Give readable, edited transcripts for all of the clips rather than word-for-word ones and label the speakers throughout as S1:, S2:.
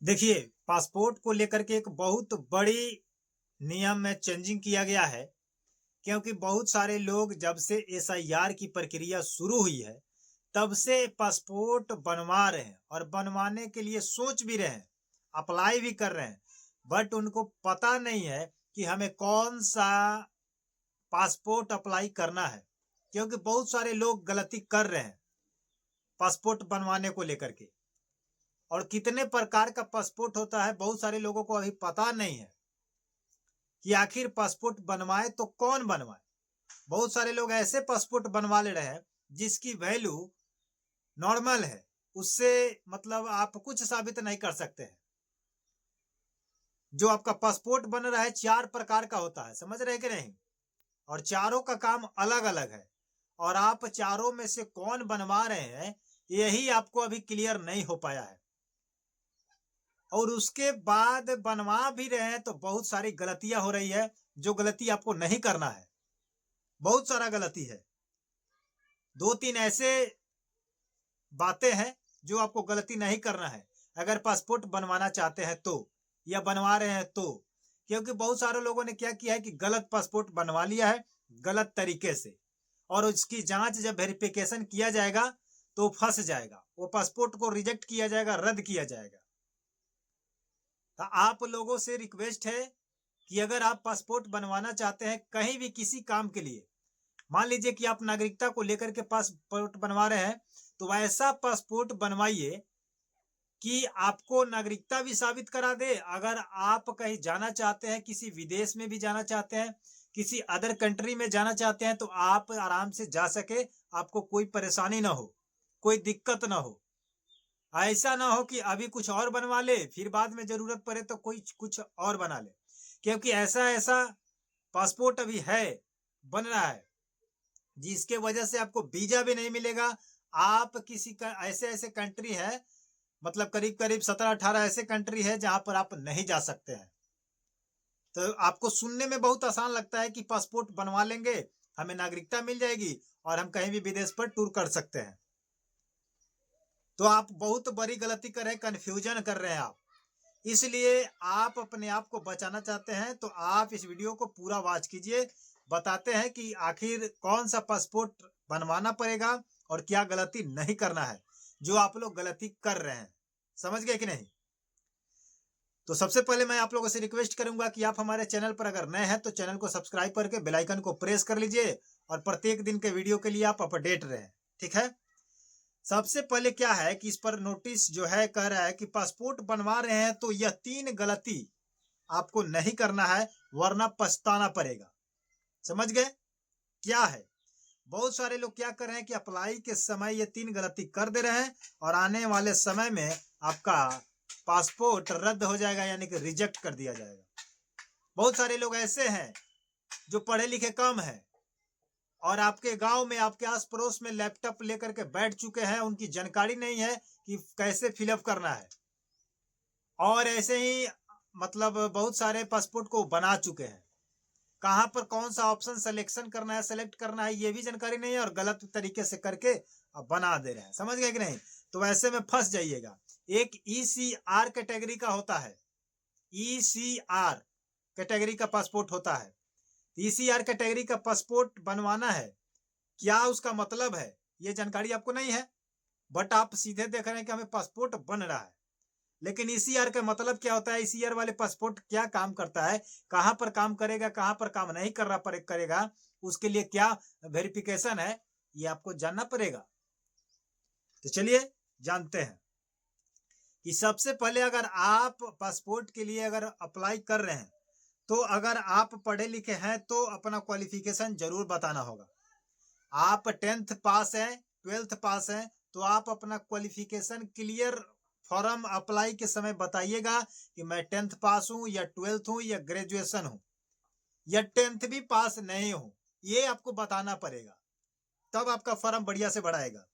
S1: देखिए, पासपोर्ट को लेकर के एक बहुत बड़ी नियम में चेंजिंग किया गया है, क्योंकि बहुत सारे लोग जब से एसआईआर की प्रक्रिया शुरू हुई है, तब से पासपोर्ट बनवा रहे हैं और बनवाने के लिए सोच भी रहे हैं, अप्लाई भी कर रहे हैं। बट उनको पता नहीं है कि हमें कौन-सा पासपोर्ट अप्लाई करना है, क्योंकि बहुत सारे लोग गलती कर रहे हैं, पासपोर्ट बनवाने को लेकर के। और कितने प्रकार का पासपोर्ट होता है, बहुत सारे लोगों को अभी पता नहीं है कि आखिर पासपोर्ट बनवाए तो कौन बनवाए। बहुत सारे लोग ऐसे पासपोर्ट बनवा ले रहे हैं जिसकी वैल्यू नॉर्मल है, उससे मतलब आप कुछ साबित नहीं कर सकते हैं। जो आपका पासपोर्ट बन रहा है 4 प्रकार का होता है, समझ रहे हैं कि नहीं? और चारों का काम अलग-अलग है और आप चारों में से कौन बनवा रहे हैं, यही आपको अभी क्लियर नहीं हो पाया है। और उसके बाद बनवा भी रहे हैं तो बहुत सारी गलतियां हो रही है, जो गलती आपको नहीं करना है। बहुत सारा गलती है। 2-3 ऐसे बातें हैं जो आपको गलती नहीं करना है, अगर पासपोर्ट बनवाना चाहते हैं तो, या बनवा रहे हैं तो। क्योंकि बहुत सारे लोगों ने क्या किया है कि गलत पासपोर्ट बनवा लिया है, गलत तरीके से, और उसकी जांच जब वेरिफिकेशन किया जाएगा तो फंस जाएगा, वो पासपोर्ट को रिजेक्ट किया जाएगा, रद्द किया जाएगा। तो आप लोगों से रिक्वेस्ट है कि अगर आप पासपोर्ट बनवाना चाहते हैं कहीं भी किसी काम के लिए, मान लीजिए कि आप नागरिकता को लेकर के पासपोर्ट बनवा रहे हैं, तो ऐसा पासपोर्ट बनवाइए कि आपको नागरिकता भी साबित करा दे। अगर आप कहीं जाना चाहते हैं, किसी विदेश में भी जाना चाहते हैं, किसी अदर कंट्री में जाना चाहते हैं, तो आप आराम से जा सके, आपको कोई परेशानी ना हो, कोई दिक्कत ना हो। ऐसा ना हो कि अभी कुछ और बनवा ले, फिर बाद में जरूरत पड़े तो कोई कुछ और बना ले। क्योंकि ऐसा ऐसा पासपोर्ट अभी है, बन रहा है, जिसके वजह से आपको वीजा भी नहीं मिलेगा। आप किसी का ऐसे ऐसे कंट्री है, मतलब करीब करीब 17-18 ऐसे कंट्री है जहां पर आप नहीं जा सकते हैं। तो आपको सुनने में बहुत आसान लगता है कि पासपोर्ट बनवा लेंगे, हमें नागरिकता मिल जाएगी और हम कहीं भी विदेश पर टूर कर सकते हैं। तो आप बहुत बड़ी गलती कर रहे हैं, कंफ्यूजन कर रहे हैं आप। इसलिए आप अपने आप को बचाना चाहते हैं तो आप इस वीडियो को पूरा वॉच कीजिए। बताते हैं कि आखिर कौन सा पासपोर्ट बनवाना पड़ेगा और क्या गलती नहीं करना है, जो आप लोग गलती कर रहे हैं। समझ गए कि नहीं? तो सबसे पहले मैं आप लोगों से रिक्वेस्ट करूंगा कि आप हमारे चैनल पर अगर नए हैं तो चैनल को सब्सक्राइब करके बेल आइकन को प्रेस कर लीजिए और प्रत्येक दिन के वीडियो के लिए आप अपडेट रहें। ठीक है? सबसे पहले क्या है कि इस पर नोटिस जो है कह रहा है कि पासपोर्ट बनवा रहे हैं तो यह 3 गलती आपको नहीं करना है, वरना पछताना पड़ेगा। समझ गए? क्या है? बहुत सारे लोग क्या कर रहे हैं कि अप्लाई के समय ये 3 गलती कर दे रहे हैं और आने वाले समय में आपका पासपोर्ट रद्द हो जाएगा, यानी कि रिजेक्ट कर दिया जाएगा। बहुत सारे लोग ऐसे हैं जो पढ़े लिखे कम हैं और आपके गांव में, आपके आस पड़ोस में लैपटॉप लेकर के बैठ चुके हैं, उनकी जानकारी नहीं है कि कैसे फिलअप करना है। और ऐसे ही मतलब बहुत सारे पासपोर्ट को बना चुके हैं, कहाँ पर कौन सा ऑप्शन सिलेक्शन करना है, सेलेक्ट करना है, ये भी जानकारी नहीं है और गलत तरीके से करके बना दे रहे हैं। समझ गए कि नहीं? तो ऐसे में फंस जाइएगा। एक ईसीआर कैटेगरी का होता है, ईसीआर कैटेगरी का पासपोर्ट होता है। ईसीआर कैटेगरी का पासपोर्ट बनवाना है, क्या उसका मतलब है ये जानकारी आपको नहीं है, बट आप सीधे देख रहे हैं कि हमें पासपोर्ट बन रहा है। लेकिन ईसीआर का मतलब क्या होता है, ईसीआर वाले पासपोर्ट क्या काम करता है, कहां पर काम करेगा, कहां पर काम नहीं कर रहा करेगा, उसके लिए क्या वेरिफिकेशन है, ये आपको जानना पड़ेगा। तो चलिए जानते हैं कि सबसे पहले अगर आप पासपोर्ट के लिए अगर अप्लाई कर रहे हैं, तो अगर आप पढ़े लिखे हैं तो अपना क्वालिफिकेशन जरूर बताना होगा। आप 10th पास हैं, 12th पास हैं, तो आप अपना क्वालिफिकेशन क्लियर फॉर्म अप्लाई के समय बताइएगा कि मैं 10th पास हूं या 12th हूं या ग्रेजुएशन हूं या 10th भी पास नहीं हूं, ये आपको बताना पड़ेगा, तब आपका फॉर्म बढ़िया से बढ़ाएगा।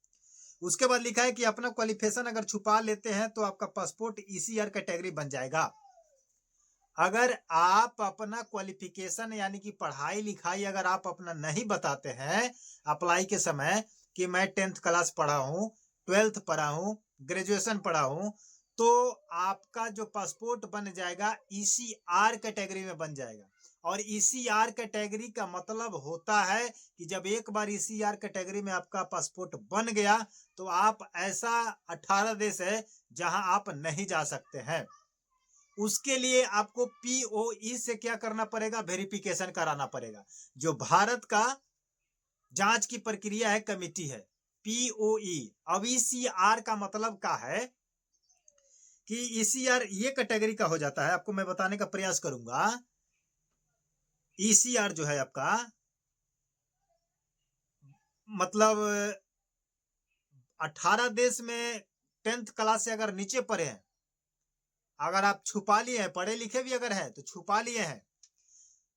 S1: उसके बाद लिखा है कि अपना क्वालिफिकेशन अगर छुपा लेते हैं तो आपका पासपोर्ट ईसीआर कैटेगरी बन जाएगा। अगर आप अपना क्वालिफिकेशन यानी कि पढ़ाई लिखाई अगर आप अपना नहीं बताते हैं अप्लाई के समय कि मैं 10th क्लास पढ़ा हूं, 12th पढ़ा हूं, ग्रेजुएशन पढ़ा हूं, तो आपका जो पासपोर्ट बन जाएगा ECR कैटेगरी में बन जाएगा। और ECR कैटेगरी का मतलब होता है कि जब एक बार ECR कैटेगरी में आपका पासपोर्ट बन गया तो आप ऐसा 18 देश है जहां आप नहीं जा सकते हैं। उसके लिए आपको POE से क्या करना पड़ेगा, वेरिफिकेशन कराना पड़ेगा। जो भारत का जांच की प्रक्रिया है, कमेटी है, POE। अब ECR का मतलब क्या है कि ECR ये कैटेगरी का हो जाता है, आपको मैं बताने का प्रयास करूंगा। ECR जो है आपका मतलब 18 देश में 10th क्लास से अगर नीचे पढ़े हैं, अगर आप छुपा लिए हैं, पढ़े लिखे भी अगर हैं तो छुपा लिए हैं,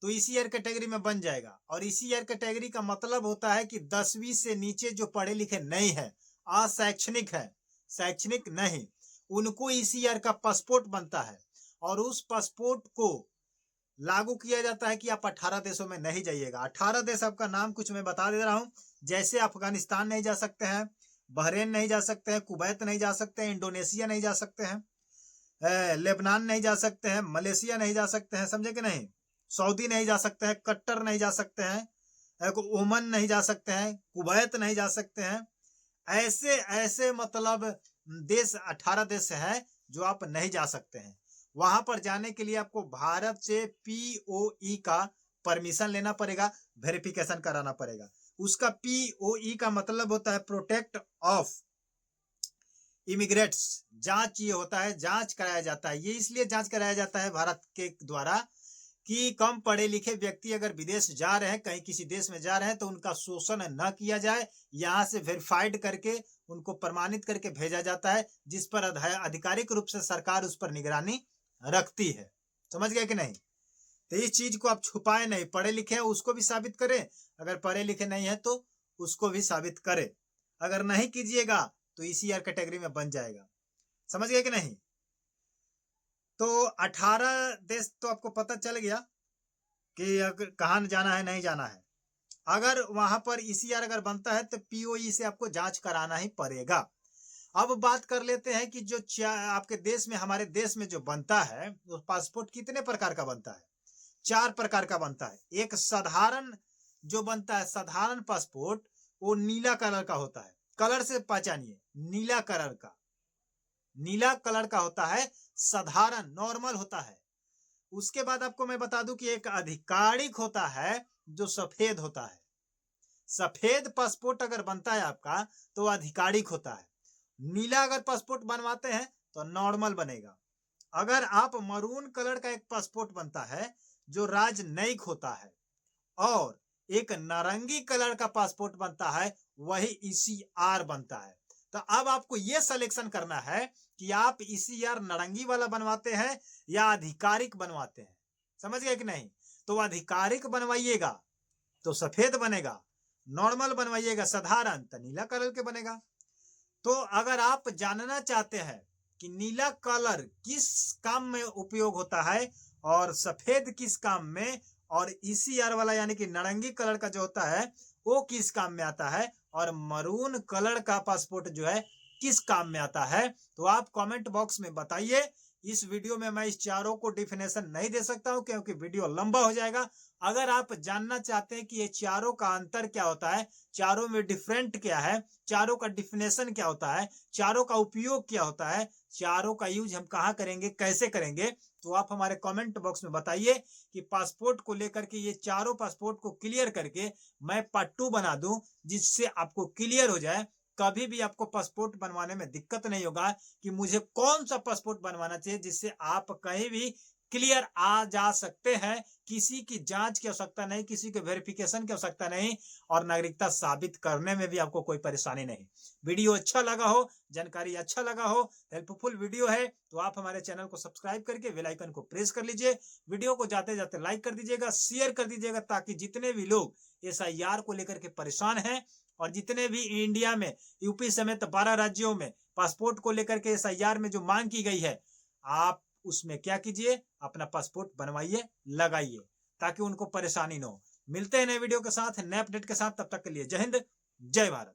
S1: तो ECR कैटेगरी में बन जाएगा। और ECR कैटेगरी का मतलब होता है कि 10वीं से नीचे जो पढ़े लिखे नहीं है, अशैक्षणिक है, शैक्षणिक नहीं, उनको ECR का पासपोर्ट बनता है। और उस पासपोर्ट को लागू किया जाता है कि आप 18 देशों में नहीं जाइएगा। 18 देश आपका नाम कुछ मैं बता दे रहा हूं, जैसे अफगानिस्तान नहीं जा सकते हैं, बहरीन नहीं जा सकते हैं, कुवैत नहीं जा सकते हैं, इंडोनेशिया नहीं जा सकते हैं, लेबनान नहीं जा सकते हैं, मलेशिया नहीं जा सकते हैं, समझे कि नहीं, सऊदी नहीं जा सकते हैं, कतर नहीं जा सकते हैं, ओमन नहीं जा सकते हैं, कुवैत नहीं जा सकते हैं। ऐसे ऐसे मतलब देश 18 देश हैं जो आप नहीं जा सकते हैं। वहां पर जाने के लिए आपको भारत से POE का परमिशन लेना पड़ेगा, वेरिफिकेशन कराना पड़ेगा। उसका POE का मतलब होता है प्रोटेक्ट ऑफ इमिग्रेट्स। जांच ये होता है, जांच कराया जाता है। ये इसलिए जांच कराया जाता है भारत के द्वारा कि कम पढ़े लिखे व्यक्ति अगर विदेश जा रहे हैं, कहीं किसी देश में जा रहे हैं, तो उनका शोषण न किया जाए। यहाँ से वेरीफाइड करके उनको प्रमाणित करके भेजा जाता है, जिस पर आधिकारिक रूप से सरकार उस पर निगरानी रखती है। समझ गए कि नहीं? तो इस चीज को आप छुपाए नहीं, पढ़े लिखे हैं उसको भी साबित करें, अगर पढ़े लिखे नहीं है तो उसको भी साबित करें। अगर नहीं कीजिएगा तो ECR कैटेगरी में बन जाएगा। समझ गए कि नहीं? तो 18 देश तो आपको पता चल गया कि कहाँ जाना है, नहीं जाना है। अगर वहां पर ECR अगर बनता है तो POE से आपको जांच कराना ही पड़ेगा। अब बात कर लेते हैं कि जो आपके देश में, हमारे देश में जो बनता है, वो पासपोर्ट कितने प्रकार का बनता है? 4 प्रकार का बनता है। एक साधारण जो बनता है, साधारण पासपोर्ट, वो नीला कलर का होता है। कलर से पहचानिए, नीला कलर का, नीला कलर का होता है, साधारण नॉर्मल होता है। उसके बाद आपको मैं बता दूं कि एक आधिकारिक होता है जो सफेद होता है। सफेद पासपोर्ट अगर बनता है आपका तो आधिकारिक होता है। नीला अगर पासपोर्ट बनवाते हैं तो नॉर्मल बनेगा। अगर आप मरून कलर का एक पासपोर्ट बनता है जो राजनयिक होता है, और एक नारंगी कलर का पासपोर्ट बनता है, वही ECR बनता है। तो अब आपको यह सिलेक्शन करना है कि आप ECR नारंगी वाला बनवाते हैं या आधिकारिक बनवाते हैं। समझ गए कि नहीं? तो आधिकारिक बनवाइएगा तो सफेद बनेगा, नॉर्मल बनवाइएगा साधारण तो नीला कलर के बनेगा। तो अगर आप जानना चाहते हैं कि नीला कलर किस काम में उपयोग होता है और सफेद किस काम में, और ECR वाला यानी कि नारंगी कलर का जो होता है वो किस काम में आता है, और मरून कलर का पासपोर्ट जो है किस काम में आता है, तो आप कमेंट बॉक्स में बताइए। इस वीडियो में मैं इस चारों को डिफिनेशन नहीं दे सकता हूं क्योंकि वीडियो लंबा हो जाएगा। अगर आप जानना चाहते हैं कि ये चारों का अंतर क्या होता है, चारों में डिफरेंट क्या है, चारों का डिफिनेशन क्या होता है, चारों का उपयोग क्या होता है, चारों का यूज हम कहाँ करेंगे, कैसे करेंगे, तो आप हमारे कमेंट बॉक्स में बताइए कि पासपोर्ट को लेकर के ये चारों पासपोर्ट को क्लियर करके मैं पार्ट 2 बना दूं, जिससे आपको क्लियर हो जाए। कभी भी आपको पासपोर्ट बनवाने में दिक्कत नहीं होगा कि मुझे कौन सा पासपोर्ट बनवाना चाहिए, जिससे आप कहीं भी क्लियर आ जा सकते हैं। किसी की जांच की आवश्यकता नहीं, किसी के वेरिफिकेशन की आवश्यकता नहीं, और नागरिकता साबित करने में भी आपको कोई परेशानी नहीं। वीडियो अच्छा लगा हो, जानकारी अच्छा लगा हो, हेल्पफुल वीडियो है, तो आप हमारे चैनल को सब्सक्राइब करके बेल आइकन को प्रेस कर लीजिए। वीडियो को जाते जाते लाइक कर दीजिएगा, शेयर कर दीजिएगा, ताकि जितने भी लोग SIR को लेकर के परेशान हैं, और जितने भी इंडिया में यूपी समेत 12 राज्यों में पासपोर्ट को लेकर के SIR में जो मांग की गई है, आप उसमें क्या कीजिए, अपना पासपोर्ट बनवाइए, लगाइए, ताकि उनको परेशानी न हो। मिलते हैं नए वीडियो के साथ, नए अपडेट के साथ। तब तक के लिए जय हिंद, जय भारत।